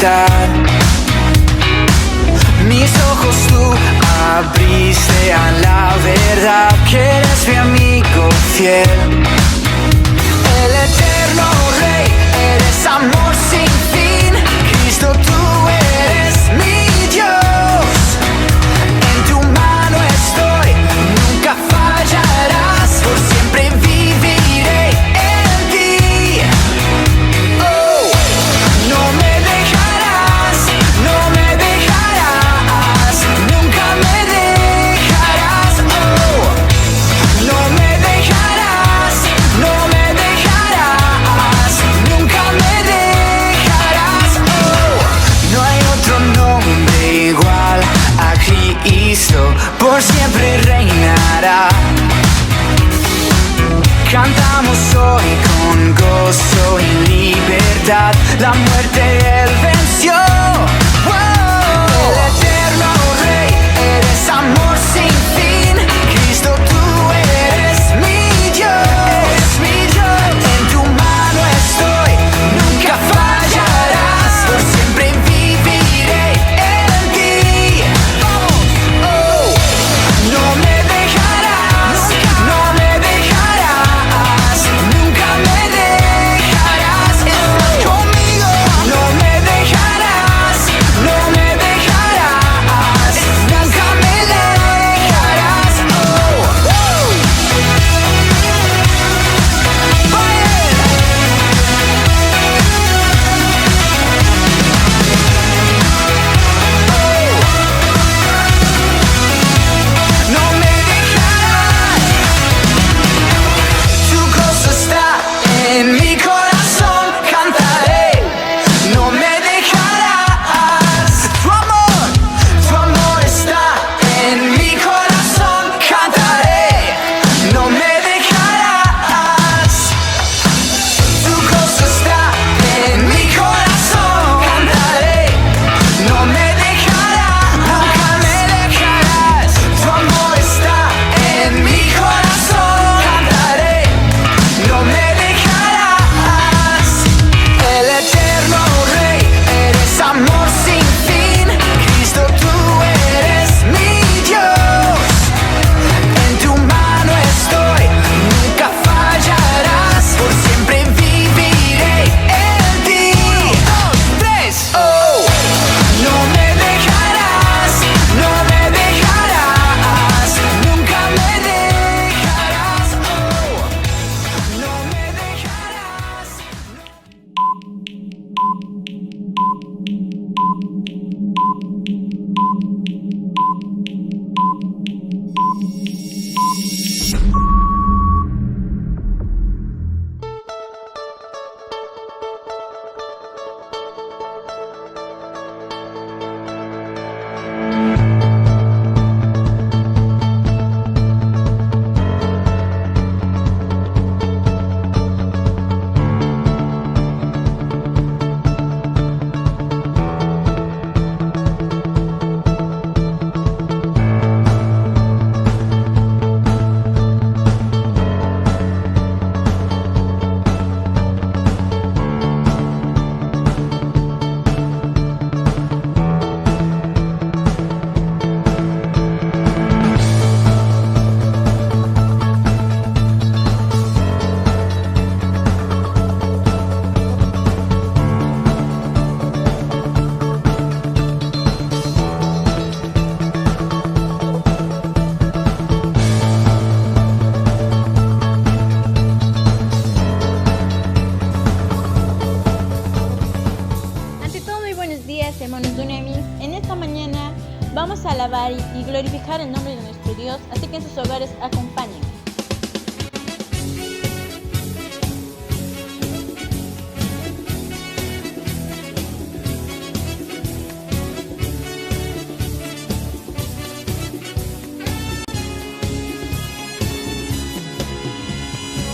libertad. Mis ojos tú abriste a la verdad, que eres mi amigo fiel. El eterno Rey, eres amor sin fin. Cristo, tú eres mi Dios. En tu mano estoy, nunca fallarás. Por siempre viviré en ti. Oh, no me dejarás, no me dejarás, nunca me dejarás. Oh, no me dejarás, no me dejarás, nunca me dejarás. Oh, no hay otro nombre igual a Cristo, por siempre reinará. Cantamos hoy con gozo y libertad, la muerte Él venció. Oh, el eterno Rey, eres amor sin fin. Cristo, tú eres mi Dios, mi Dios. En tu mano estoy, nunca fallarás. Por siempre viviré en ti. Oh, no me dejarás, no me dejarás, nunca me dejarás. Estás conmigo. No me dejarás, no me dejarás, nunca me dejarás. Oh, no me dejarás. Tu gozo está en mi corazón, cantaré. No me dejarás. Tu amor está en mi corazón, cantaré. No me dejarás. Tu gozo está en mi corazón, cantaré. No me dejarás, nunca me dejarás. Tu amor está en mi corazón, cantaré. No me dejarás. El eterno Rey, eres amor sin fin. Cristo, tú eres mi Dios. En tu mano estoy, nunca fallarás. Por siempre viviré en ti. 1, 2, 3. Oh, no me dejarás, no me dejarás, nunca me dejarás. Oh, no me dejarás. Ante todo, muy buenos días, hermanos Dunamis. En esta mañana vamos a alabar y glorificar el nombre de nuestro Dios, así que en sus hogares acompáñenme.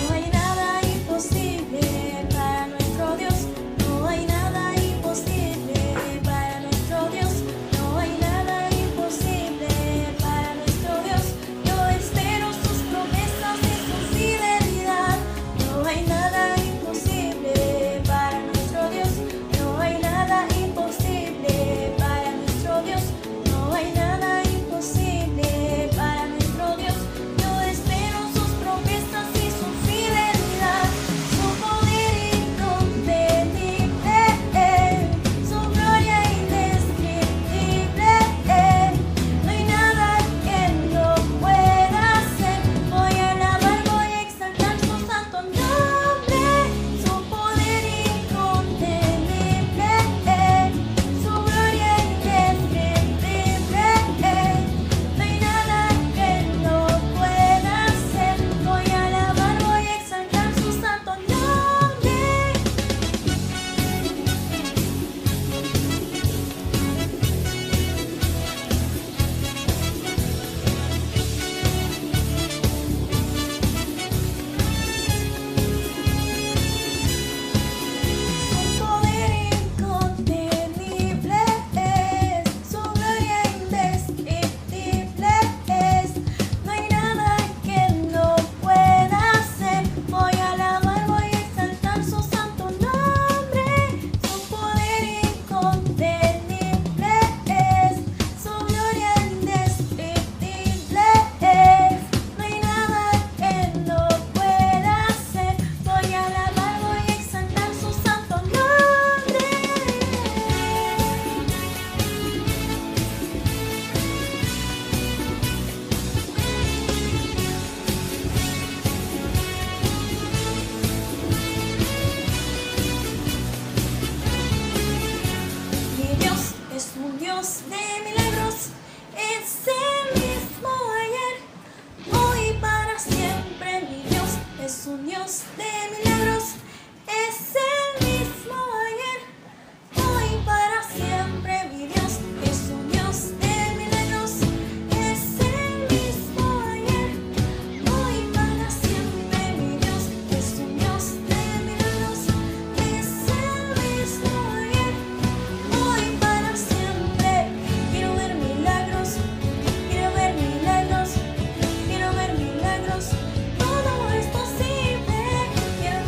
No hay nada imposible para nuestro Dios. No hay nada imposible para nuestro Dios. No hay nada imposible para nuestro Dios. Yo espero sus promesas. Dios de milagros, es el mismo ayer, hoy y para siempre. Mi Dios es un Dios de milagros, es el mismo ayer, hoy y para siempre. Mi Dios es un Dios de milagros, es el mismo ayer, hoy y para siempre. Mi Dios es un Dios de milagros, es el mismo ayer, hoy para siempre. Quiero ver milagros, quiero ver milagros, quiero ver milagros. Todo es posible. Quiero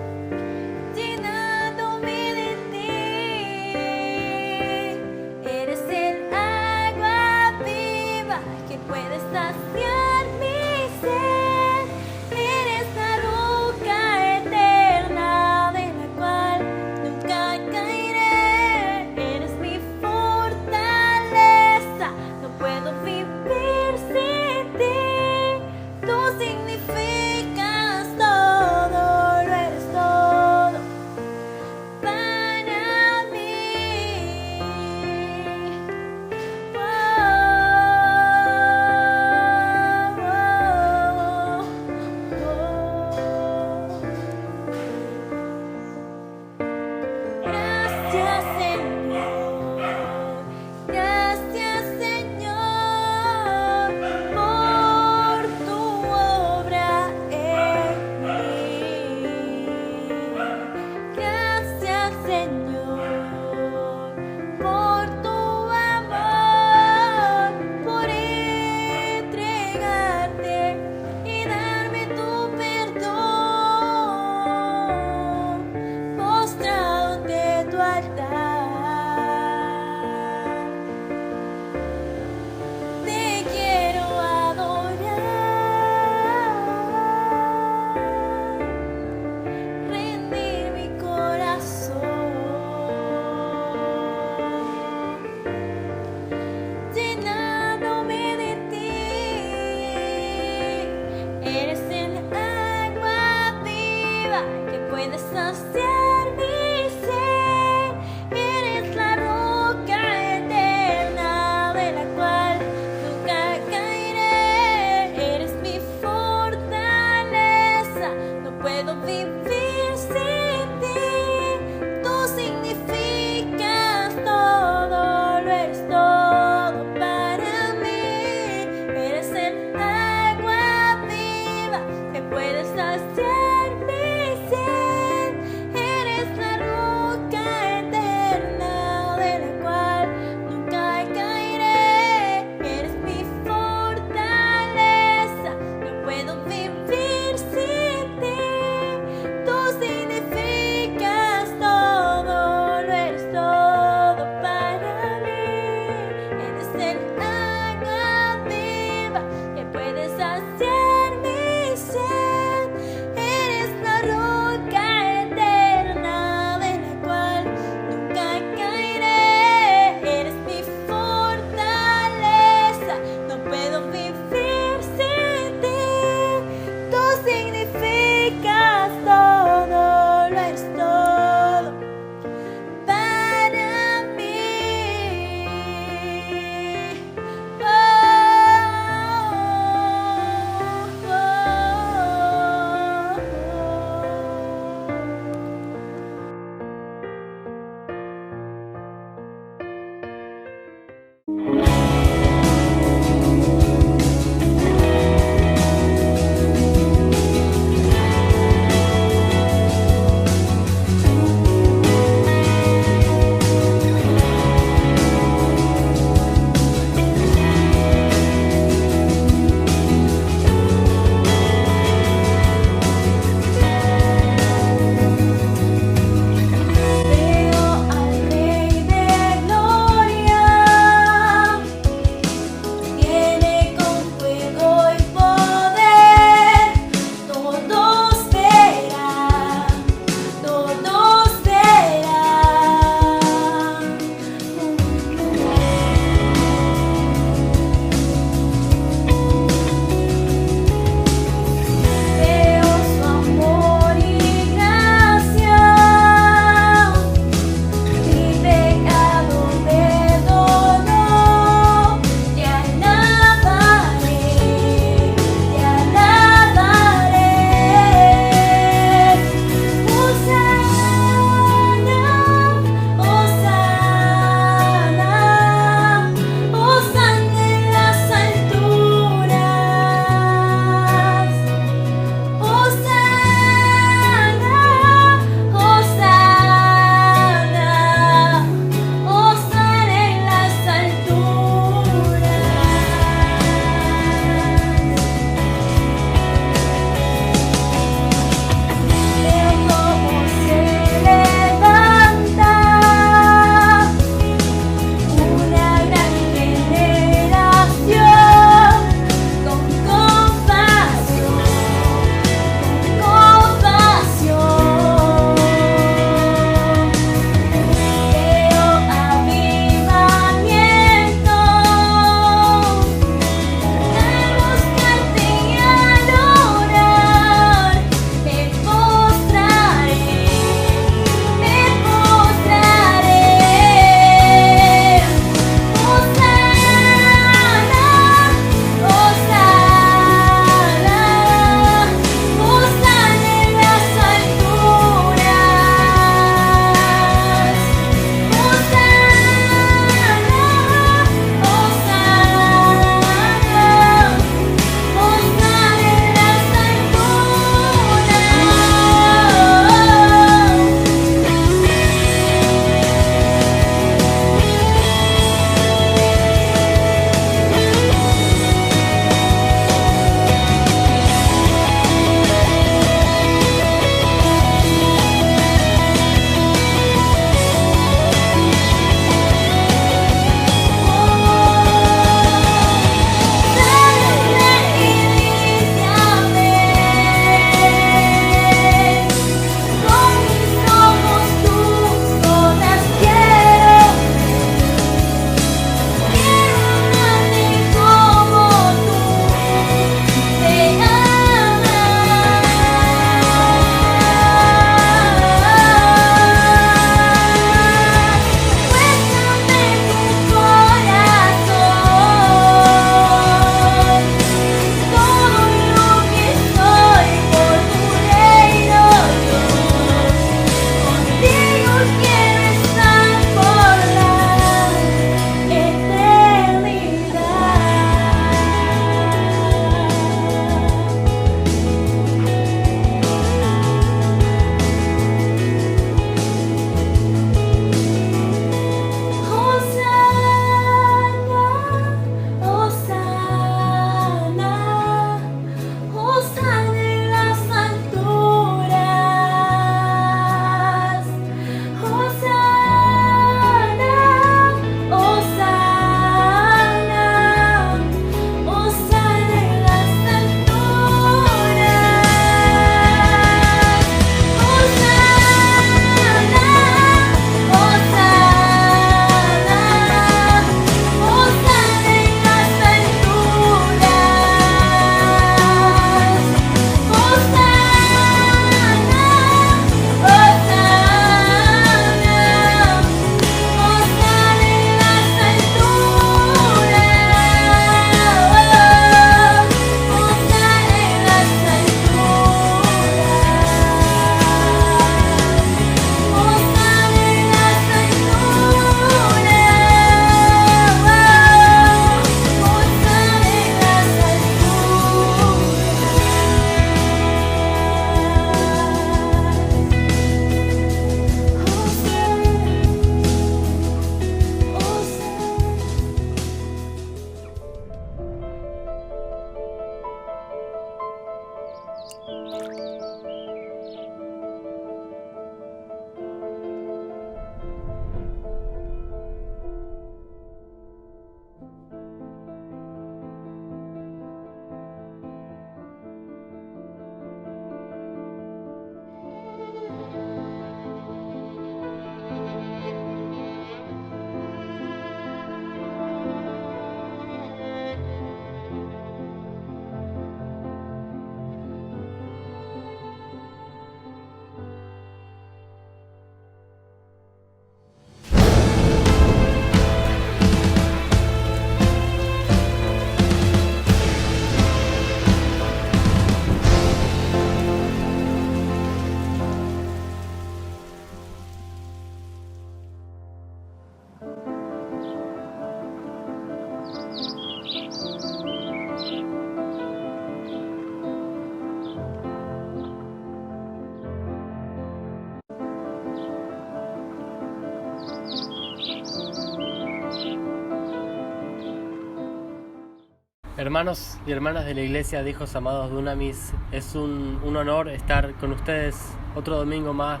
Hermanos y hermanas de la iglesia de Hijos Amados Dunamis, es un honor estar con ustedes otro domingo más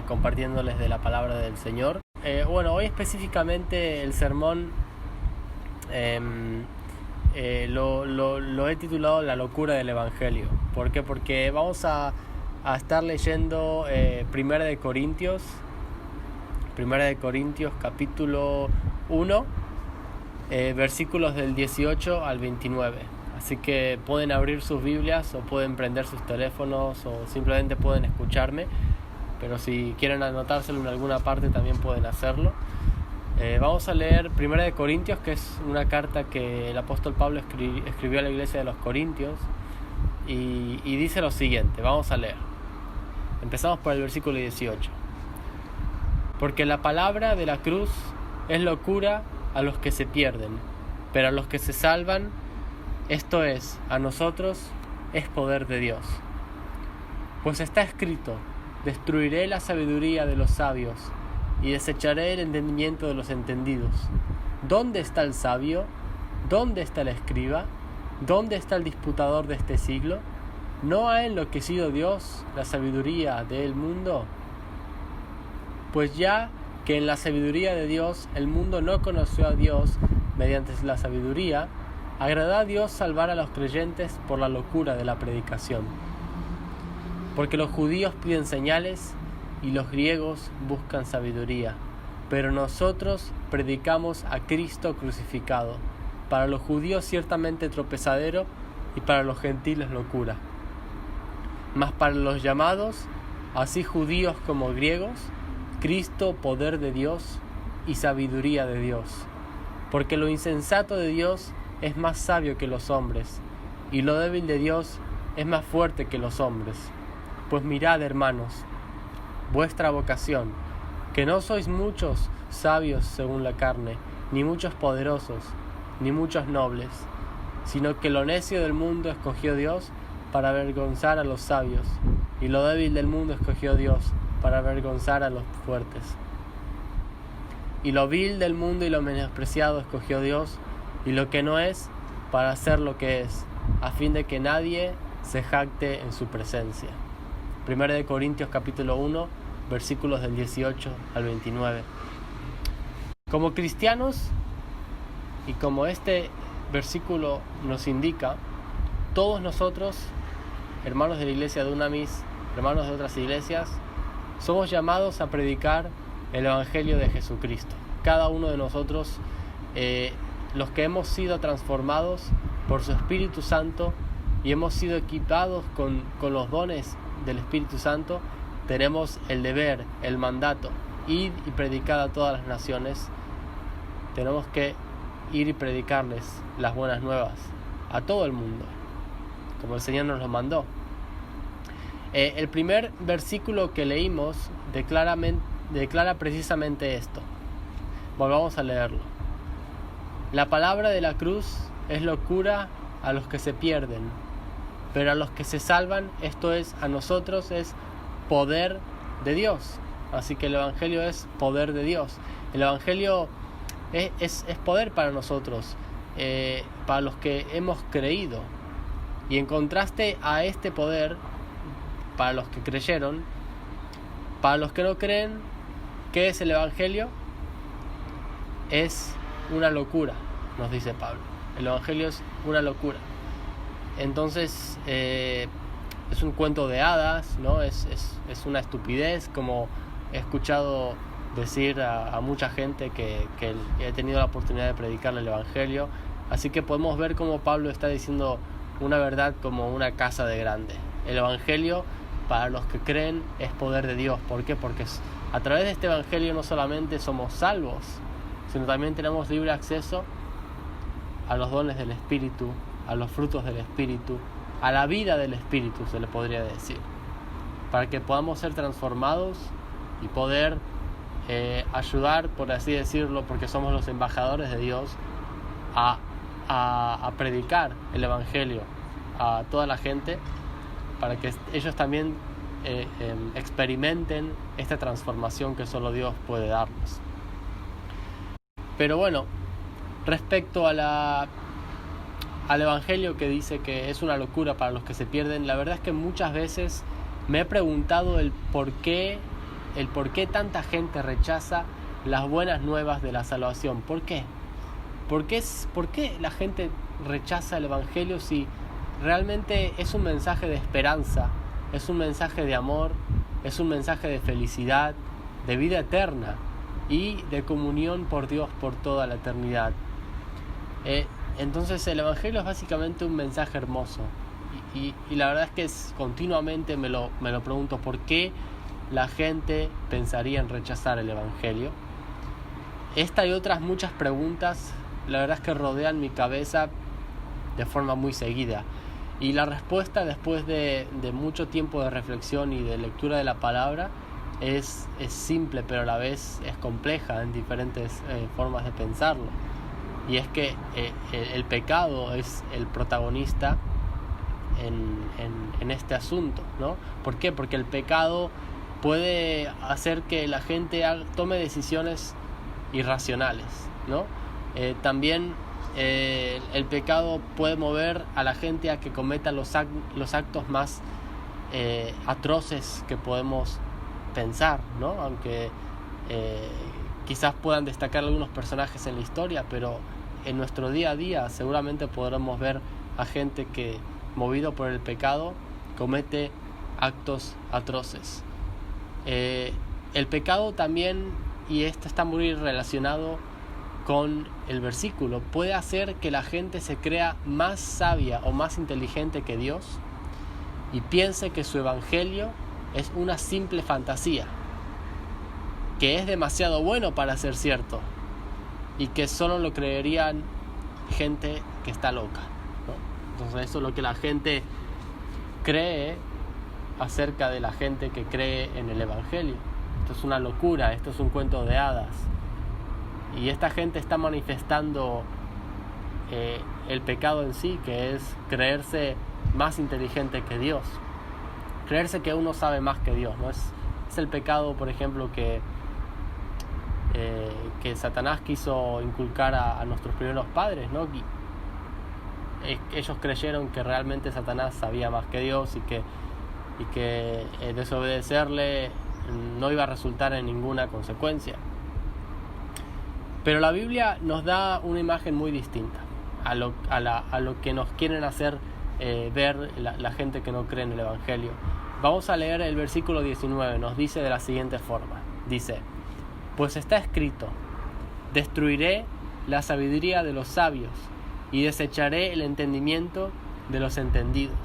compartiéndoles de la palabra del Señor. Hoy específicamente el sermón lo he titulado La locura del Evangelio. ¿Por qué? Porque vamos a estar leyendo 1 de Corintios capítulo 1, versículos del 18 al 29. Así que pueden abrir sus Biblias o pueden prender sus teléfonos o simplemente pueden escucharme, pero si quieren anotárselo en alguna parte también pueden hacerlo. Vamos a leer 1 de Corintios, que es una carta que el apóstol Pablo escribió a la iglesia de los Corintios, y dice lo siguiente. Vamos a leer. Empezamos por el versículo 18. Porque la palabra de la cruz es locura a los que se pierden, pero a los que se salvan, esto es, a nosotros, es poder de Dios. Pues está escrito: destruiré la sabiduría de los sabios y desecharé el entendimiento de los entendidos. ¿Dónde está el sabio? ¿Dónde está el escriba? ¿Dónde está el disputador de este siglo? ¿No ha enloquecido Dios la sabiduría del mundo? Pues ya que en la sabiduría de Dios el mundo no conoció a Dios mediante la sabiduría, agradó a Dios salvar a los creyentes por la locura de la predicación. Porque los judíos piden señales y los griegos buscan sabiduría, pero nosotros predicamos a Cristo crucificado, para los judíos ciertamente tropezadero y para los gentiles locura. Mas para los llamados, así judíos como griegos, Cristo poder de Dios y sabiduría de Dios. Porque lo insensato de Dios es más sabio que los hombres, y lo débil de Dios es más fuerte que los hombres. Pues mirad, hermanos, vuestra vocación, que no sois muchos sabios según la carne, ni muchos poderosos, ni muchos nobles, sino que lo necio del mundo escogió Dios para avergonzar a los sabios, y lo débil del mundo escogió Dios para avergonzar a los fuertes. Y lo vil del mundo y lo menospreciado escogió Dios, y lo que no es, para hacer lo que es, a fin de que nadie se jacte en su presencia. 1 de Corintios capítulo 1, versículos del 18 al 29. Como cristianos, y como este versículo nos indica, todos nosotros, hermanos de la iglesia de Dunamis, hermanos de otras iglesias, somos llamados a predicar el Evangelio de Jesucristo. Cada uno de nosotros, los que hemos sido transformados por su Espíritu Santo y hemos sido equipados con los dones del Espíritu Santo, tenemos el deber, el mandato, ir y predicar a todas las naciones. Tenemos que ir y predicarles las buenas nuevas a todo el mundo, como el Señor nos lo mandó. El primer versículo que leímos declara precisamente esto. Volvamos a leerlo. La palabra de la cruz es locura a los que se pierden, pero a los que se salvan, esto es, a nosotros, es poder de Dios. Así que el Evangelio es poder de Dios. El Evangelio es poder para nosotros, para los que hemos creído. Y en contraste a este poder, para los que creyeron, para los que no creen, ¿qué es el Evangelio? Es una locura, nos dice Pablo. El Evangelio es una locura. Entonces, es un cuento de hadas, ¿no? Es una estupidez, como he escuchado decir a mucha gente que he tenido la oportunidad de predicarle el Evangelio. Así que podemos ver cómo Pablo está diciendo una verdad como una casa de grande. El Evangelio, para los que creen, es poder de Dios. ¿Por qué? Porque a través de este Evangelio no solamente somos salvos, sino también tenemos libre acceso a los dones del Espíritu, a los frutos del Espíritu, a la vida del Espíritu, se le podría decir, para que podamos ser transformados y poder ayudar, por así decirlo, porque somos los embajadores de Dios, a predicar el Evangelio a toda la gente, para que ellos también experimenten esta transformación que solo Dios puede darnos. Pero bueno, respecto a al Evangelio que dice que es una locura para los que se pierden, la verdad es que muchas veces me he preguntado el por qué tanta gente rechaza las buenas nuevas de la salvación. ¿Por qué? ¿Por qué la gente rechaza el Evangelio si realmente es un mensaje de esperanza, es un mensaje de amor, es un mensaje de felicidad, de vida eterna y de comunión por Dios por toda la eternidad? Entonces el Evangelio es básicamente un mensaje hermoso y la verdad es que continuamente me lo pregunto, ¿por qué la gente pensaría en rechazar el Evangelio? Esta y otras muchas preguntas, la verdad es que rodean mi cabeza de forma muy seguida. Y la respuesta, después de mucho tiempo de reflexión y de lectura de la palabra, es simple, pero a la vez es compleja en diferentes formas de pensarlo. Y es que el pecado es el protagonista en este asunto, ¿no? ¿Por qué? Porque el pecado puede hacer que la gente tome decisiones irracionales, ¿no? También el pecado puede mover a la gente a que cometa los actos más atroces que podemos pensar, ¿no? Aunque quizás puedan destacar algunos personajes en la historia, pero en nuestro día a día seguramente podremos ver a gente que, movido por el pecado, comete actos atroces. El pecado también, y esto está muy relacionado con el versículo, puede hacer que la gente se crea más sabia o más inteligente que Dios y piense que su evangelio es una simple fantasía, que es demasiado bueno para ser cierto y que solo lo creerían gente que está loca, ¿no? Entonces eso es lo que la gente cree acerca de la gente que cree en el evangelio. Esto es una locura, esto es un cuento de hadas. Y esta gente está manifestando el pecado en sí, que es creerse más inteligente que Dios, creerse que uno sabe más que Dios, ¿no? Es el pecado, por ejemplo, que Satanás quiso inculcar a nuestros primeros padres, ¿no? Ellos creyeron que realmente Satanás sabía más que Dios y que desobedecerle no iba a resultar en ninguna consecuencia. Pero la Biblia nos da una imagen muy distinta a lo que nos quieren hacer ver la gente que no cree en el Evangelio. Vamos a leer el versículo 19, nos dice de la siguiente forma. Dice: pues está escrito, destruiré la sabiduría de los sabios y desecharé el entendimiento de los entendidos.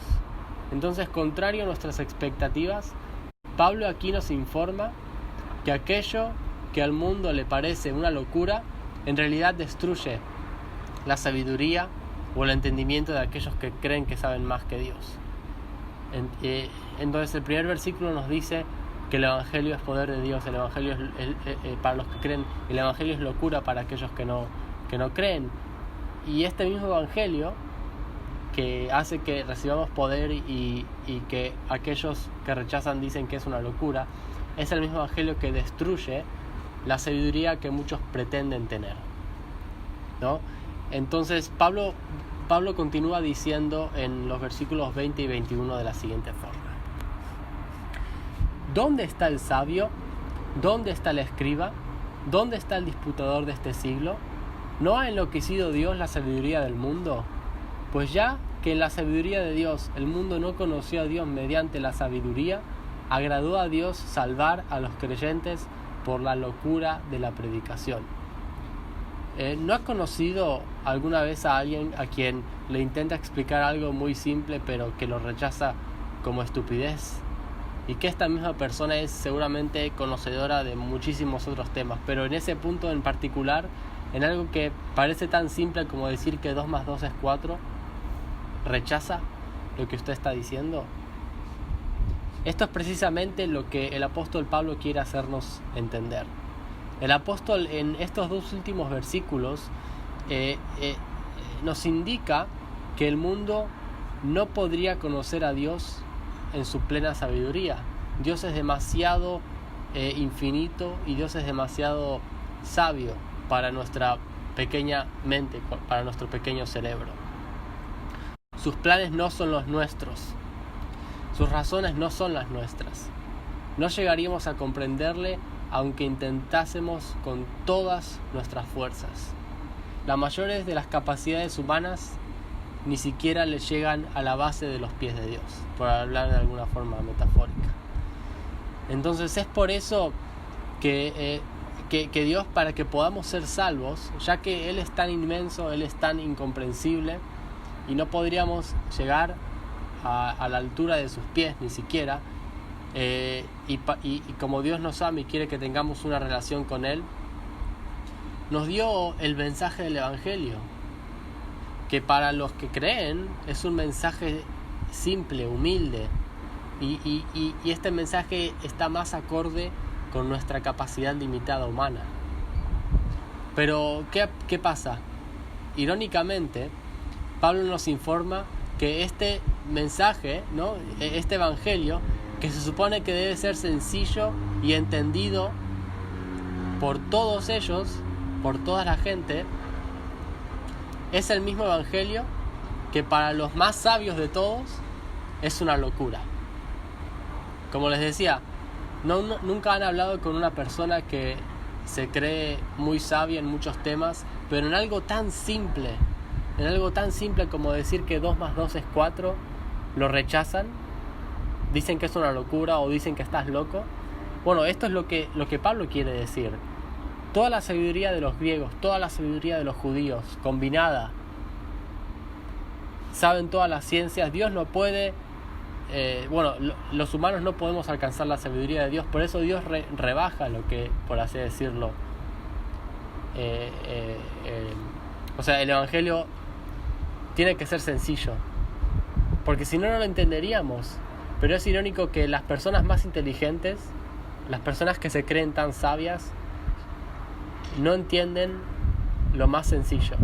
Entonces, contrario a nuestras expectativas, Pablo aquí nos informa que aquello que al mundo le parece una locura, en realidad destruye la sabiduría o el entendimiento de aquellos que creen que saben más que Dios. Entonces el primer versículo nos dice que el Evangelio es poder de Dios, el Evangelio es para los que creen, el Evangelio es locura para aquellos que no creen. Y este mismo Evangelio, que hace que recibamos poder y que aquellos que rechazan dicen que es una locura, es el mismo Evangelio que destruye la sabiduría que muchos pretenden tener, ¿no? Entonces Pablo continúa diciendo en los versículos 20 y 21 de la siguiente forma: ¿dónde está el sabio? ¿Dónde está el escriba? ¿Dónde está el disputador de este siglo? ¿No ha enloquecido Dios la sabiduría del mundo? Pues ya que en la sabiduría de Dios el mundo no conoció a Dios mediante la sabiduría, agradó a Dios salvar a los creyentes por la locura de la predicación. ¿No has conocido alguna vez a alguien a quien le intenta explicar algo muy simple pero que lo rechaza como estupidez? Y que esta misma persona es seguramente conocedora de muchísimos otros temas, pero en ese punto en particular, en algo que parece tan simple como decir que 2 más 2 es 4, rechaza lo que usted está diciendo. Esto es precisamente lo que el apóstol Pablo quiere hacernos entender. El apóstol en estos 2 últimos versículos nos indica que el mundo no podría conocer a Dios en su plena sabiduría. Dios es demasiado infinito y Dios es demasiado sabio para nuestra pequeña mente, para nuestro pequeño cerebro. Sus planes no son los nuestros. Sus razones no son las nuestras. No llegaríamos a comprenderle aunque intentásemos con todas nuestras fuerzas. Las mayores de las capacidades humanas ni siquiera le llegan a la base de los pies de Dios, por hablar de alguna forma metafórica. Entonces es por eso que Dios, para que podamos ser salvos, ya que Él es tan inmenso, Él es tan incomprensible, y no podríamos llegar a la altura de sus pies ni siquiera, y como Dios nos ama y quiere que tengamos una relación con Él, nos dio el mensaje del Evangelio, que para los que creen es un mensaje simple, humilde, y este mensaje está más acorde con nuestra capacidad limitada humana. Pero ¿qué pasa? Irónicamente, Pablo nos informa que este mensaje, ¿no? Este evangelio, que se supone que debe ser sencillo y entendido por todos ellos, por toda la gente, es el mismo evangelio que para los más sabios de todos es una locura. Como les decía, nunca han hablado con una persona que se cree muy sabia en muchos temas, pero en algo tan simple como decir que 2 más 2 es 4, lo rechazan, dicen que es una locura o dicen que estás loco. Bueno, esto es lo que Pablo quiere decir. Toda la sabiduría de los griegos, toda la sabiduría de los judíos, combinada, saben todas las ciencias. Dios no puede, los humanos no podemos alcanzar la sabiduría de Dios, por eso Dios rebaja lo que, por así decirlo, o sea, el evangelio tiene que ser sencillo, porque si no, no lo entenderíamos. Pero es irónico que las personas más inteligentes, las personas que se creen tan sabias, no entienden lo más sencillo,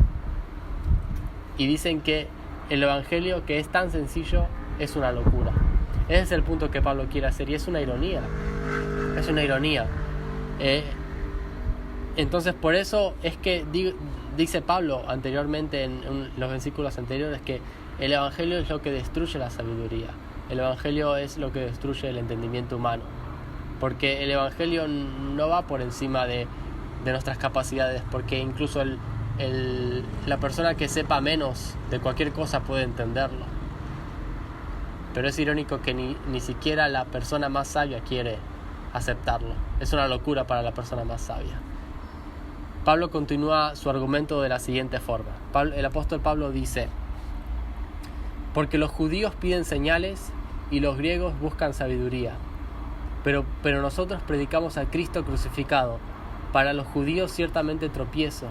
y dicen que el evangelio, que es tan sencillo, es una locura. Ese es el punto que Pablo quiere hacer, y es una ironía. Entonces por eso es que dice Pablo anteriormente en los versículos anteriores que el evangelio es lo que destruye la sabiduría. El evangelio es lo que destruye el entendimiento humano, porque el evangelio no va por encima de nuestras capacidades, porque incluso la persona que sepa menos de cualquier cosa puede entenderlo. Pero es irónico que ni siquiera la persona más sabia quiere aceptarlo. Es una locura para la persona más sabia. Pablo continúa su argumento de la siguiente forma. El apóstol Pablo dice: porque los judíos piden señales y los griegos buscan sabiduría, pero nosotros predicamos a Cristo crucificado, para los judíos ciertamente tropiezo,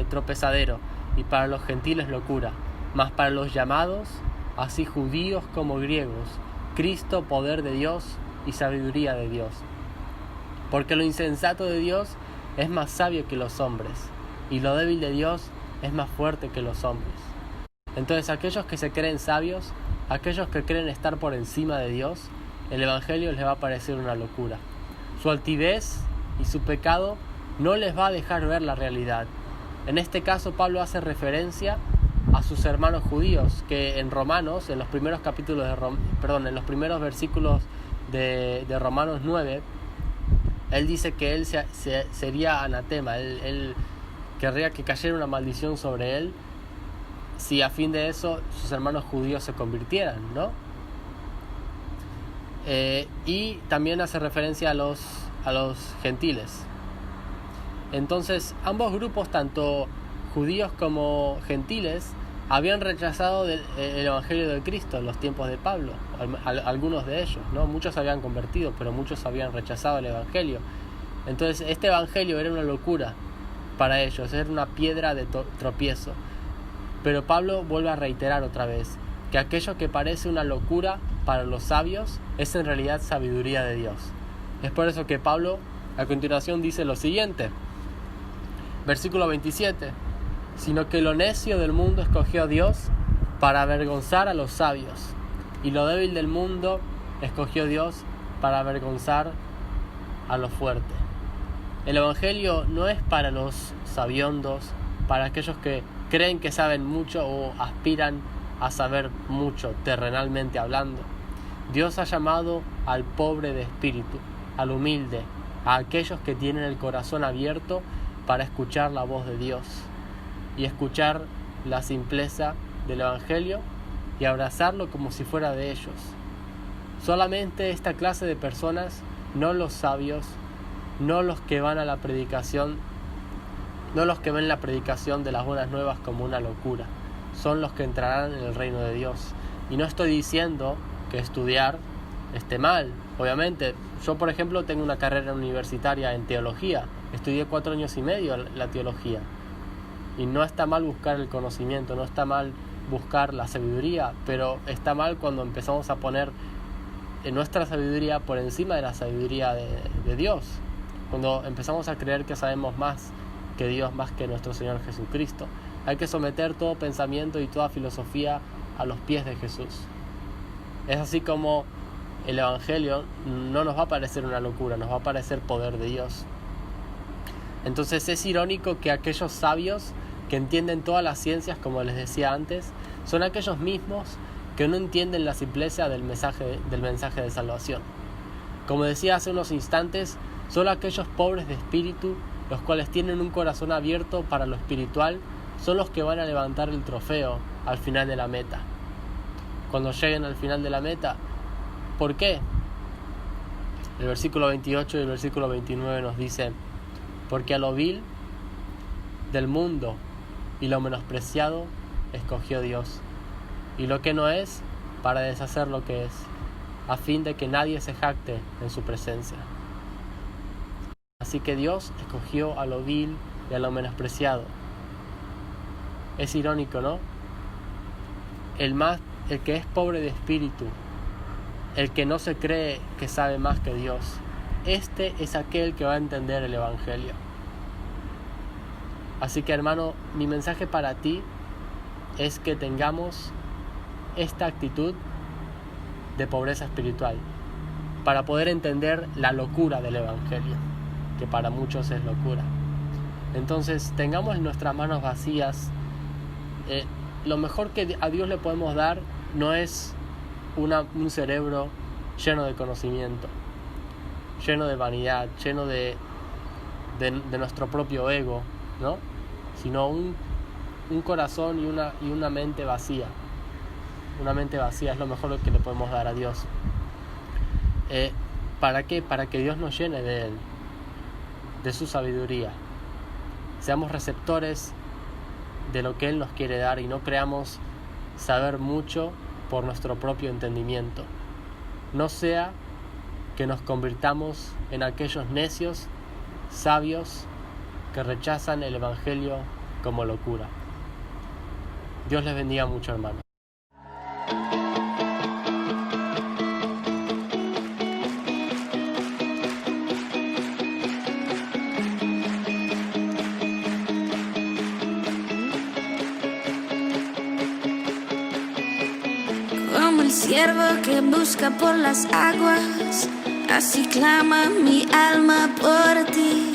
tropezadero, y para los gentiles locura, mas para los llamados, así judíos como griegos, Cristo poder de Dios y sabiduría de Dios. Porque lo insensato de Dios es más sabio que los hombres, y lo débil de Dios es más fuerte que los hombres. Entonces aquellos que se creen sabios, aquellos que creen estar por encima de Dios, el evangelio les va a parecer una locura. Su altivez y su pecado no les va a dejar ver la realidad. En este caso Pablo hace referencia a sus hermanos judíos, que en Romanos, en los primeros en los primeros versículos de Romanos 9, él dice que él sería anatema, él querría que cayera una maldición sobre él si a fin de eso sus hermanos judíos se convirtieran, ¿no? Y también hace referencia a los gentiles. Entonces ambos grupos, tanto judíos como gentiles, habían rechazado el evangelio de Cristo en los tiempos de Pablo, algunos de ellos, ¿no? Muchos se habían convertido, pero muchos habían rechazado el evangelio. Entonces este evangelio era una locura para ellos, era una piedra de tropiezo. Pero Pablo vuelve a reiterar otra vez que aquello que parece una locura para los sabios es en realidad sabiduría de Dios. Es por eso que Pablo a continuación dice lo siguiente, versículo 27: sino que lo necio del mundo escogió Dios para avergonzar a los sabios, y lo débil del mundo escogió Dios para avergonzar a los fuertes. El evangelio no es para los sabiondos, para aquellos que creen que saben mucho o aspiran a saber mucho terrenalmente hablando. Dios ha llamado al pobre de espíritu, al humilde, a aquellos que tienen el corazón abierto para escuchar la voz de Dios y escuchar la simpleza del Evangelio y abrazarlo como si fuera de ellos. Solamente esta clase de personas, no los sabios, no los que van a la predicación, no los que ven la predicación de las buenas nuevas como una locura, son los que entrarán en el reino de Dios. Y no estoy diciendo que estudiar esté mal. Obviamente, yo por ejemplo tengo una carrera universitaria en teología, estudié 4 años y medio la teología, y no está mal buscar el conocimiento, no está mal buscar la sabiduría, pero está mal cuando empezamos a poner nuestra sabiduría por encima de la sabiduría de Dios, cuando empezamos a creer que sabemos más que Dios, más que nuestro Señor Jesucristo. Hay que someter todo pensamiento y toda filosofía a los pies de Jesús. Es así como el Evangelio no nos va a parecer una locura, nos va a parecer poder de Dios. Entonces es irónico que aquellos sabios que entienden todas las ciencias, como les decía antes, son aquellos mismos que no entienden la simpleza del mensaje de salvación. Como decía hace unos instantes, solo aquellos pobres de espíritu, los cuales tienen un corazón abierto para lo espiritual, son los que van a levantar el trofeo al final de la meta. Cuando lleguen al final de la meta, ¿por qué? El versículo 28 y el versículo 29 nos dice: porque a lo vil del mundo y lo menospreciado escogió Dios, y lo que no es, para deshacer lo que es, a fin de que nadie se jacte en su presencia. Así que Dios escogió a lo vil y a lo menospreciado. Es irónico, ¿no? El que es pobre de espíritu, el que no se cree que sabe más que Dios, este es aquel que va a entender el Evangelio. Así que, hermano, mi mensaje para ti es que tengamos esta actitud de pobreza espiritual para poder entender la locura del Evangelio, que para muchos es locura. Entonces, tengamos nuestras manos vacías. Lo mejor que a Dios le podemos dar no es un cerebro lleno de conocimiento, lleno de vanidad, lleno de nuestro propio ego, ¿no? Sino un corazón y una mente vacía. Una mente vacía es lo mejor que le podemos dar a Dios. ¿Para qué? Para que Dios nos llene de Él, de su sabiduría. Seamos receptores de lo que Él nos quiere dar y no creamos saber mucho por nuestro propio entendimiento. No sea que nos convirtamos en aquellos necios, sabios, que rechazan el Evangelio como locura. Dios les bendiga mucho, hermanos. Como el ciervo que busca por las aguas, así clama mi alma por ti.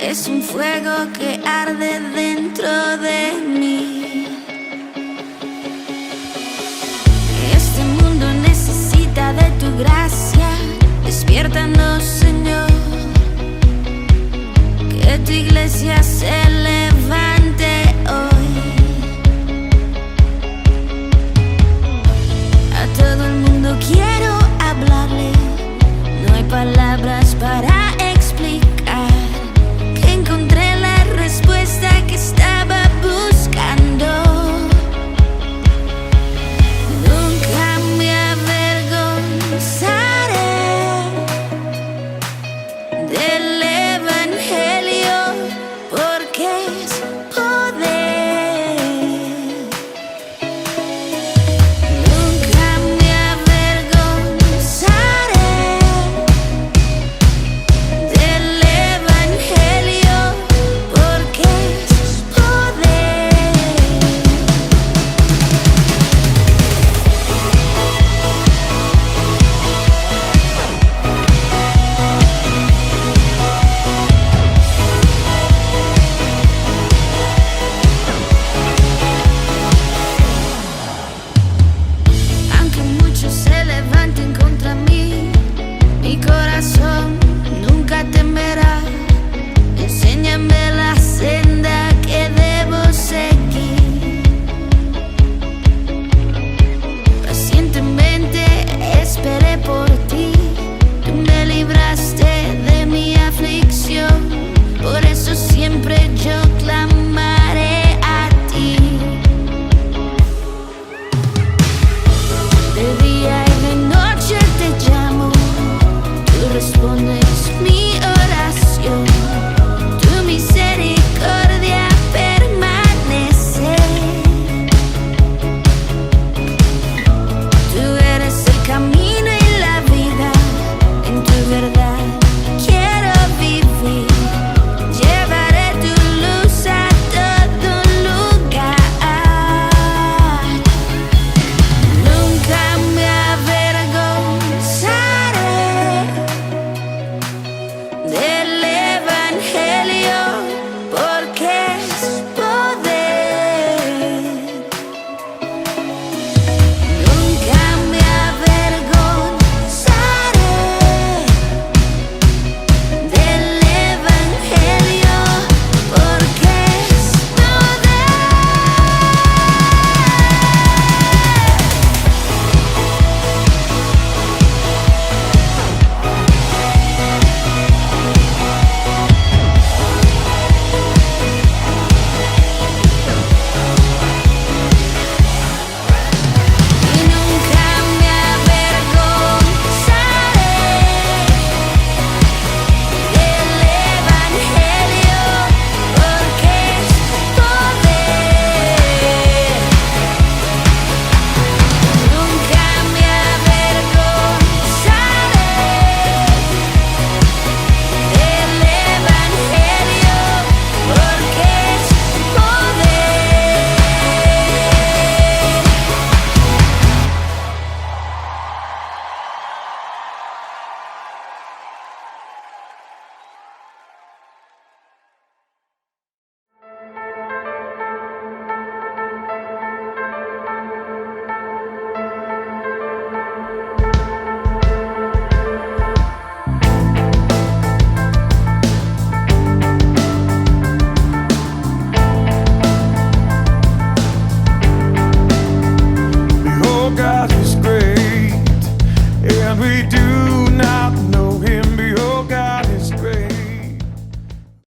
Es un fuego que arde dentro de mí. Este mundo necesita de tu gracia. Despiértanos, Señor. Que tu iglesia se levante hoy. A todo el mundo quiero hablarle. No hay palabras para explicar que encontré la respuesta que estaba buscando. Nunca me avergonzaré del Evangelio, porque corazón